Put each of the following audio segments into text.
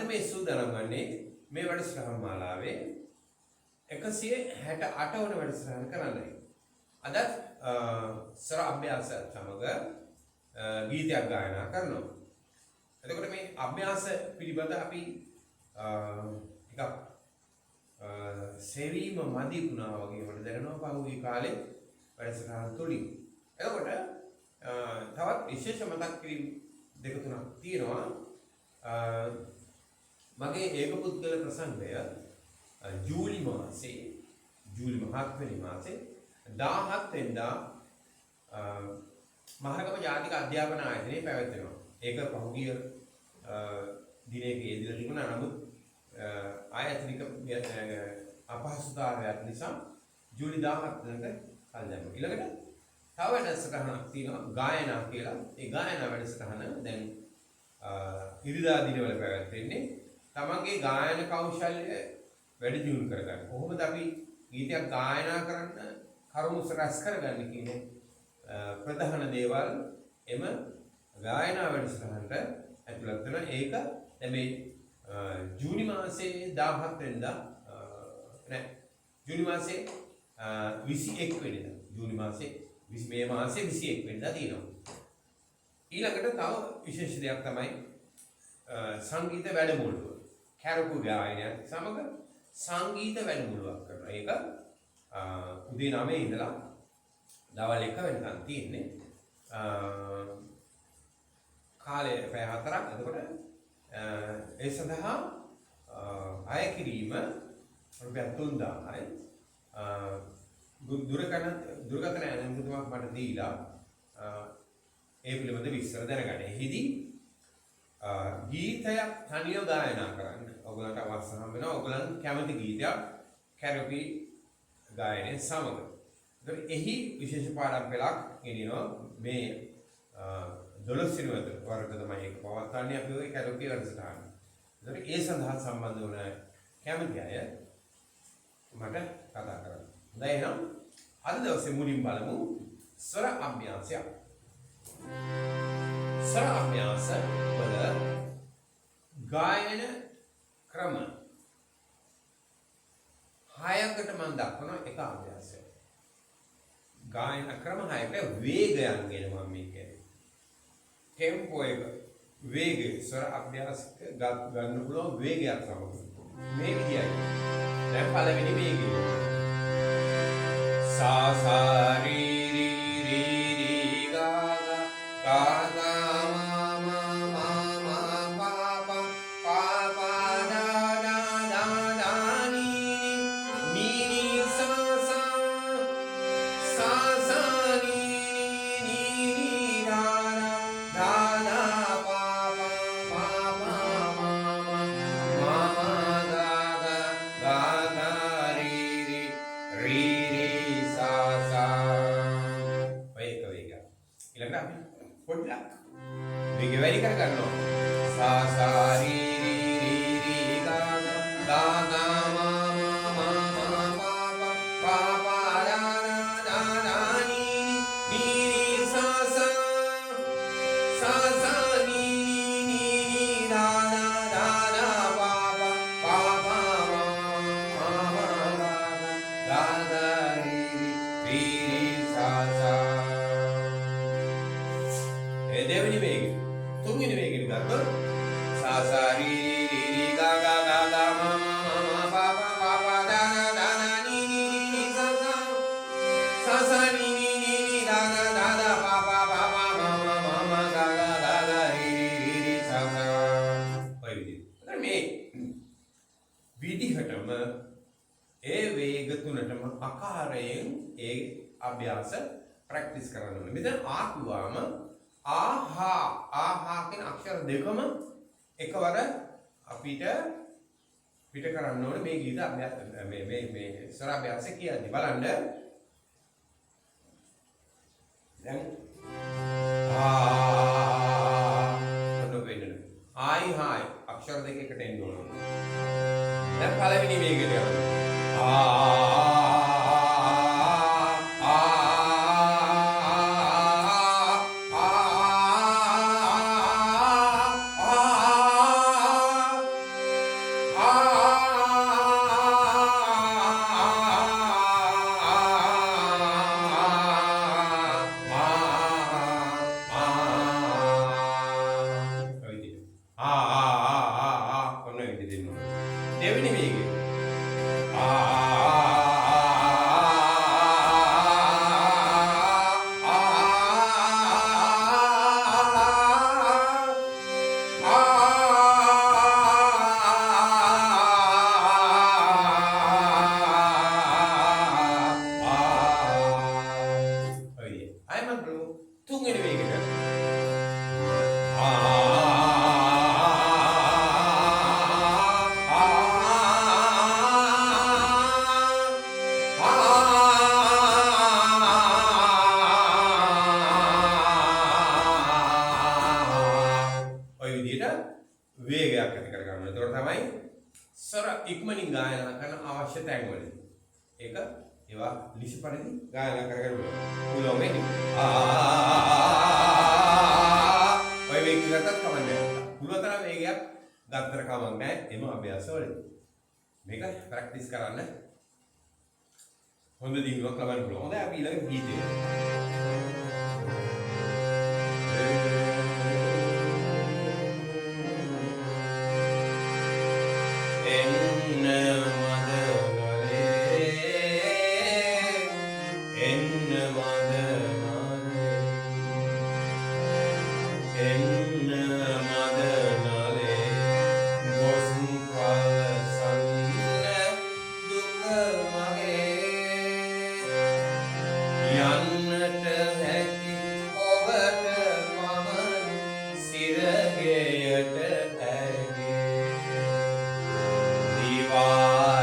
මේ සූදානම් වන්නේ මේ වැඩසටහන් මාලාවේ 168 වන වැඩසටහන කරන්නයි. අද ස්වර අභ්‍යාස සමග ගීතයක් ගායනා කරනවා. එතකොට මේ අභ්‍යාස පිළිබඳ අපි ටිකක් සෙවීම මදි වුණා වගේ මට දැනෙනවා පහුගිය කාලේ වැඩසටහන් තුලින්. එතකොට තවත් විශේෂ මතක් කිරීම දෙක තුනක් තියෙනවා. මගේ ඒකපුද්ගල ප්‍රසංගය ජූලි මහත්වෙනි මාසේ 17 වෙනිදා මහරගම ජාතික අධ්‍යාපන ආයතනයේ පැවැත්වෙනවා. ඒක පහුගිය දිනයක යෙදලා තිබුණා. නමුත් ආයතනික අපහසුතාවයක් නිසා ජූලි 17 වෙනිදාට කල් දැම්මා. ඊළඟට තව වැඩසටහනක් තියෙනවා ගායනා කියලා. ඒ ගායනා වැඩසටහන දැන් ඉරිදා දිනවල පැවැත්වෙන්නේ. තමන්ගේ ගායන කෞශල්‍ය වැඩි දියුණු කරගන්න. කොහොමද අපි ගීතයක් ගායනා කරන්න කරුණු රැස් කරගන්නේ කියන ප්‍රධාන දේවල් එම ගායනා වැඩසටහනට ඇතුළත් වෙනවා. ඒක දැන් මේ ජූනි මාසේ 17 වෙනිදා ජූනි මාසේ 21 වෙනිදා මේ මාසේ 21 වෙනිදා තියෙනවා. ඊළඟට තව විශේෂ දෙයක් තමයි සංගීත වැඩමුළුව. කැරකු ගායනයත් සමග සංගීත වැඩමුළුවක් කරනවා. ඒක උදේ 9 ඉඳලා දවල් 1 වෙනකන් තියෙන්නේ. කාලය පැය 4ක්. එතකොට ඒ සඳහා අය කිරීම රුපියල් 3000යි. දුරකථන ඇනතුමක් මට දීලා ඒ පිළිබඳ විස්තර දැනගන්න. එහිදී ගීතයක් තනියම ගායනා කරන්න ඔයගලන්ට අවස්ථාවක් හම්බ වෙනවා. ඔයගලන් කැමති ගීතයක් කැරොකි ගායනයේ සමග. ඒතකොට එහි විශේෂ පාඩම් පෙළක් ගෙනියනවා. මේ 12 වෙනි වර්ග තමයි ඒක පවත්වන්නේ අපි ඔය කැරොකි වැඩසටහන. ඒතකොට ඒ සඳහා සම්බන්ධ වන කැමති අය මට කතා කරන්න. හොඳයි එහෙනම් අද දවසේ මුලින් බලමු ස්වර අභ්‍යාසය. ස්වර අභ්‍යාස වල ගායන ක්‍රම 6කට මම දක්වන එක අභ්‍යාසයක්. ගායන ක්‍රම 6කට වේගයන් ගැන මම මේ කියන්නේ. ටෙම්පෝ එක වේගය ස්වර අභ්‍යාස ගන්න පුළුවන් වේගයක් සමග මේ විදියයි. දැන් පළවෙනි වේගය සා සා री री री री गा गा गा मा मा मा मा पा पा पा दा दा दा दा नी नी सा सा नी दा दा दा पा पा पा मा मा गा गा गा री री ඊළඟට අපි පොඩ්ඩක් වේගය වැඩි කර ගන්නවා. සා සා री री री री ගා ගා ගා මා මා මා පා පා පා ලා ලා ලා නී නී සා සා නී ලා ලා ලා පා පා පා මා මා ගා ගා री සා දෙවෙනි වේගය. තුන්වෙනි වේගයට ගත්තොත් සා සා री री री ගා ගා ගා ගා මා මා පා පා පා දා දා දා නී නී සා සා නී දා දා දා පා පා පා පා මා මා ගා ගා ගා ගා री සා සා. ඔය විදිහට. මේ විදිහටම ඒ වේග තුනටම ආකාරයෙන් ඒ අභ්‍යාස ප්‍රැක්ටිස් කරන්න ඕනේ. මෙතන ආකුවාම ආහා කියන අක්ෂර දෙකම එකවර අපිට පිට කරන්න ඕනේ මේ ගීත අභ්‍යාස මේ ස්වර අභ්‍යාසය කියන්නේ. බලන්න දැන් ඔන්න වෙන්නේ ආයි හායි අක්ෂර දෙක එකට එන්න ඕනේ. දැන් පළවෙනි වේගයට යනවා. වැඩි දෙන්න ඕනේ. දෙවෙනි වේගය. තුන්වෙනි වේගෙට. ඔය විදිහට වේගයක් ඇති කරගන්න. ඒතකොට තමයි සර ඉක්මනින් ගායනා කරන අවශ්‍ය තැන්වලදී. ඒක ඒවා ලිසි පරිදි ගායනා කරගන්න පුළුවන් වෙන්නේ. ඔය වේගයක් ගත්තත් කමන්නේ නැහැ. පුළුවන් තරම් වේගයක් ගත්තට කමක් නැහැ. එම අභ්‍යාසවලදී. මේක ප්‍රැක්ටිස් කරන්න හොඳ දිනුවක් ලබන්න පුළුවන්. හොඳයි අපි ඊළඟ ගීතය. Bye.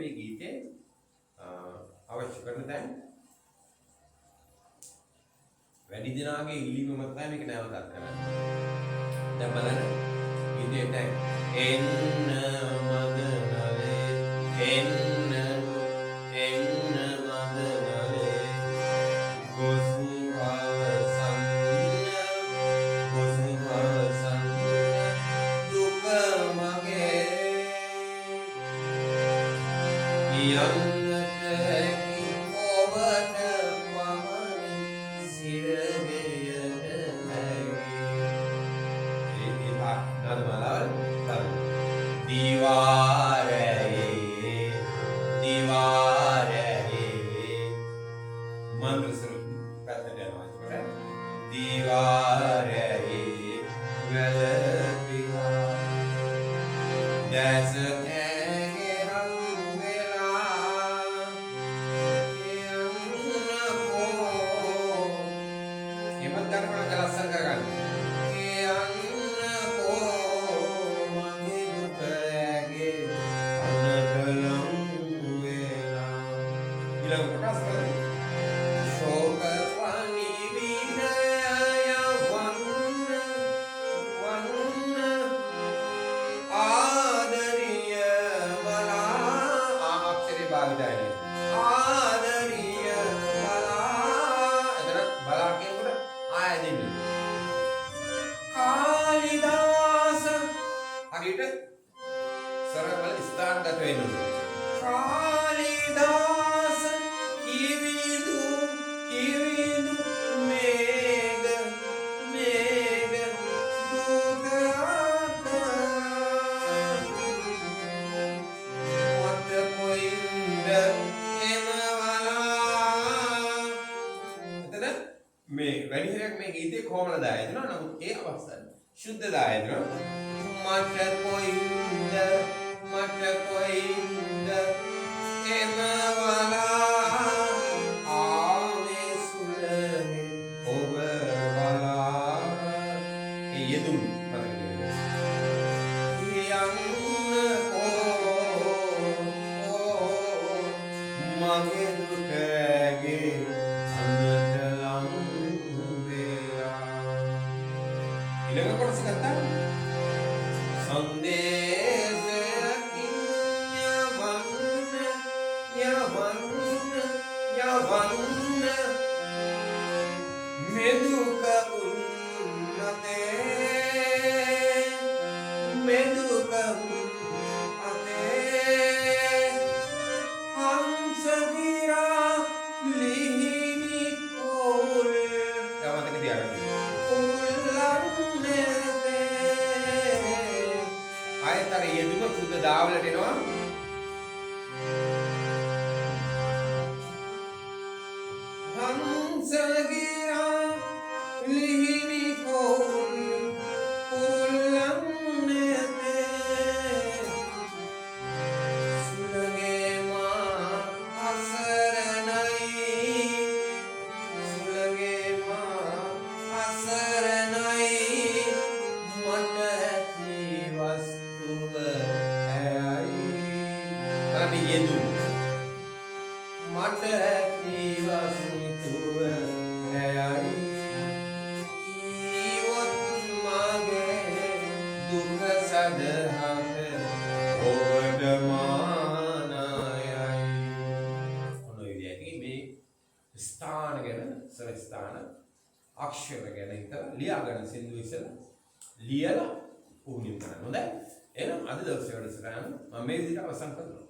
මේ ගීතේ අවශ්‍ය කරන තැන් වැඩි දිනාගේ ඉල්ලීම මත තමයි මේක නැවතත් කරන්නේ. දැන් බලන්න ගීතේ තැන් එන්න මදනලේ එන්න शुद्ध दायद मट कोइंद एमवाला आवे सुलहे ओबवाला ये तुम यंग को मगे दुखगे Ilang ako sa kanta? Yavanna Meduka unnate Meduka unnate Hamsagira lihini kol Tama tayo diyan ayat tadi ya juga sudah dawal di no Hamsagira lihini kol kullamnete sulage ma asaranai sulage ma asaranai matati vastuva hai tadi yedu matati vastuva hai iwat mage dukha sadhate ovadamanayai ono idiyaki me sthana gana sarasthana akshara gana hitala liya gana sindu isala ලියලා පුහුණු කරන්න. හොඳයි. එහෙනම් අද දවසේ වැඩසටහන මම මේ විදිහට අවසන් කරනවා.